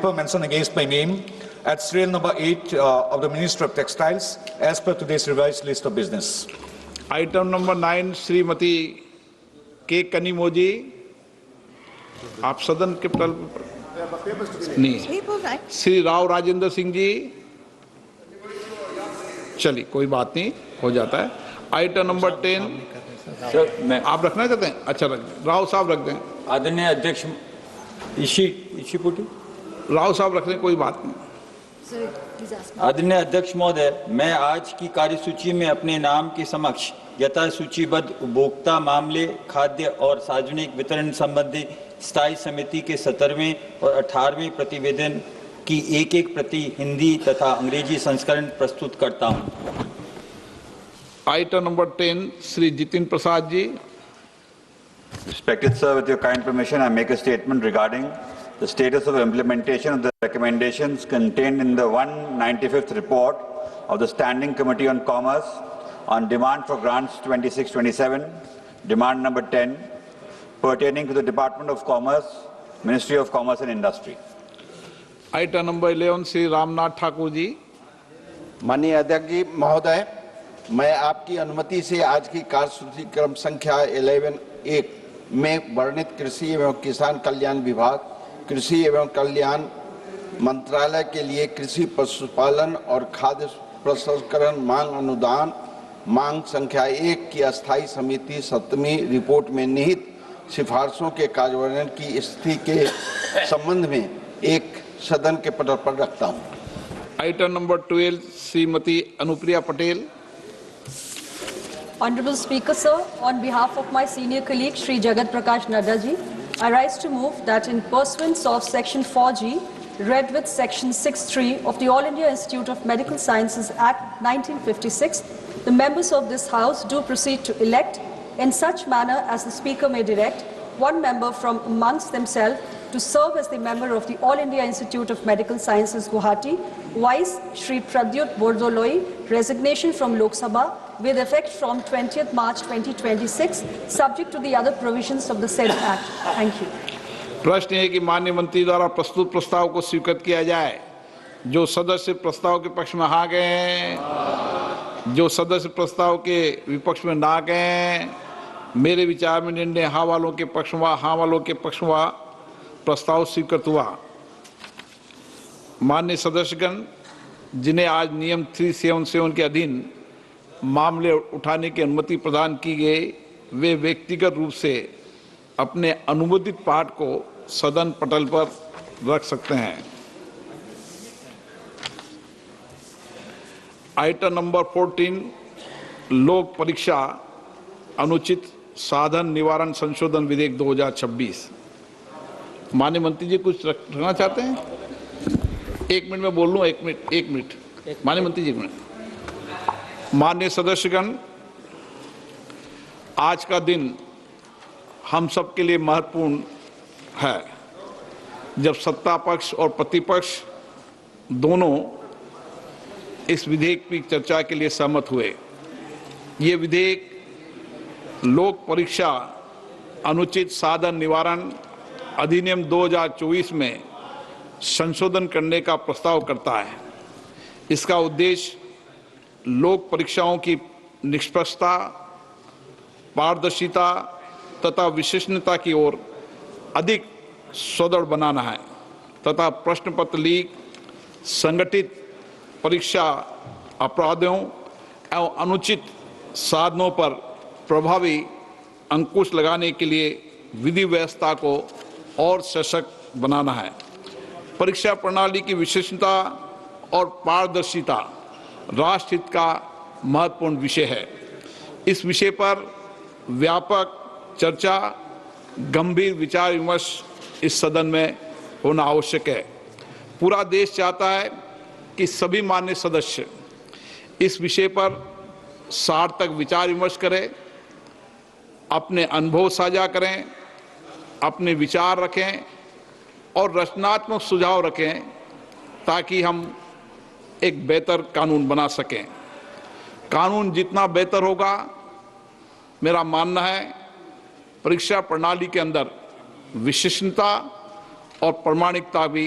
paper mentioned against my name at serial number 8 of the Ministry of Textiles as per today's revised list of business. Item number 9, Shrimati के कनिमोजी, आप सदन के पटल नहीं, श्री राव राजेंद्र सिंह जी, चलिए कोई बात नहीं, हो जाता है। आइटम नंबर 10, सर मैं आप रखना चाहते हैं? अच्छा रख दें, राव साहब रख दें। आदरणीय अध्यक्ष राव साहब रख दें, कोई बात नहीं। आदरणीय अध्यक्ष महोदय, मैं आज की कार्यसूची में अपने नाम के समक्ष यथा सूचीबद्ध उपभोक्ता मामले, खाद्य और सार्वजनिक वितरण संबंधी स्थायी समिति के 17वें और 18वें प्रतिवेदन की एक प्रति हिंदी तथा अंग्रेजी संस्करण प्रस्तुत करता हूं। Item number 10, Shri Jitin Prasad ji. Respected sir, with your kind permission, I make a statement regarding the status of implementation of the recommendations contained in the 195th report of the Standing Committee on Commerce on demand for grants 26-27, demand number 10, pertaining to the Department of Commerce, Ministry of Commerce and Industry. Item number 11, Shri Ramnath Thakur ji. माननीय अध्यक्ष जी महोदय, मैं आपकी अनुमति से आज की कार्यसूची क्रम संख्या 11(1) में वर्णित कृषि एवं किसान कल्याण विभाग, कृषि एवं कल्याण मंत्रालय के लिए कृषि पशुपालन और खाद्य प्रसंस्करण मांग अनुदान मांग संख्या 1 की अस्थायी समिति 7वीं रिपोर्ट में निहित सिफारिशों के कार्यान्वयन की स्थिति के संबंध में एक सदन के पटल पर रखता हूं। Item number 12, Shrimati Anupriya Patel. Honorable Speaker, sir, on behalf of my senior colleague Shri Jagat Prakash Nadda ji, I rise to move that in pursuance of Section 4G, read with Section 6(3) of the All India Institute of Medical Sciences Act 1956, the members of this House do proceed to elect, in such manner as the Speaker may direct, one member from amongst themselves to serve as the member of the All India Institute of Medical Sciences Guwahati, vice Shri Pradyut Bordoloi, resignation from Lok Sabha, with effect from 20th March 2026, subject to the other provisions of the said Act. Thank you. प्रश्न है कि माननीय मंत्री द्वारा प्रस्तुत प्रस्ताव को स्वीकृत किया जाए। जो सदस्य प्रस्ताव के पक्ष में हाँ गए, जो सदस्य प्रस्ताव के विपक्ष में ना गए, मेरे विचार में निर्णय हाँ वालों के पक्ष में, हाँ वालों के पक्ष में प्रस्ताव स्वीकृत हुआ। माननीय सदस्यगण, जिन्हें आज नियम 377 के अधीन मामले उठाने की अनुमति प्रदान की गई, वे व्यक्तिगत रूप से अपने अनुमोदित पाठ को सदन पटल पर रख सकते हैं। आइटम नंबर 14, लोक परीक्षा अनुचित साधन निवारण संशोधन विधेयक 2026। माननीय मंत्री जी कुछ रखना चाहते हैं? 1 मिनट में बोल लूँ, 1 मिनट। माननीय मंत्री जी 1 मिनट। माननीय सदस्यगण, आज का दिन हम सब के लिए महत्वपूर्ण है, जब सत्ता पक्ष और प्रतिपक्ष दोनों इस विधेयक की चर्चा के लिए सहमत हुए। ये विधेयक लोक परीक्षा अनुचित साधन निवारण अधिनियम 2024 में संशोधन करने का प्रस्ताव करता है। इसका उद्देश्य लोक परीक्षाओं की निष्पक्षता, पारदर्शिता तथा विश्वसनीयता की ओर अधिक सुदृढ़ बनाना है तथा प्रश्न पत्र लीक, संगठित परीक्षा अपराधों एवं अनुचित साधनों पर प्रभावी अंकुश लगाने के लिए विधि व्यवस्था को और सशक्त बनाना है। परीक्षा प्रणाली की विश्वसनीयता और पारदर्शिता राष्ट्र हित का महत्वपूर्ण विषय है। इस विषय पर व्यापक चर्चा, गंभीर विचार विमर्श इस सदन में होना आवश्यक है। पूरा देश चाहता है कि सभी मान्य सदस्य इस विषय पर सार्थक विचार विमर्श करें, अपने अनुभव साझा करें, अपने विचार रखें और रचनात्मक सुझाव रखें, ताकि हम एक बेहतर कानून बना सकें। कानून जितना बेहतर होगा, मेरा मानना है परीक्षा प्रणाली के अंदर विश्वसनीयता और प्रामाणिकता भी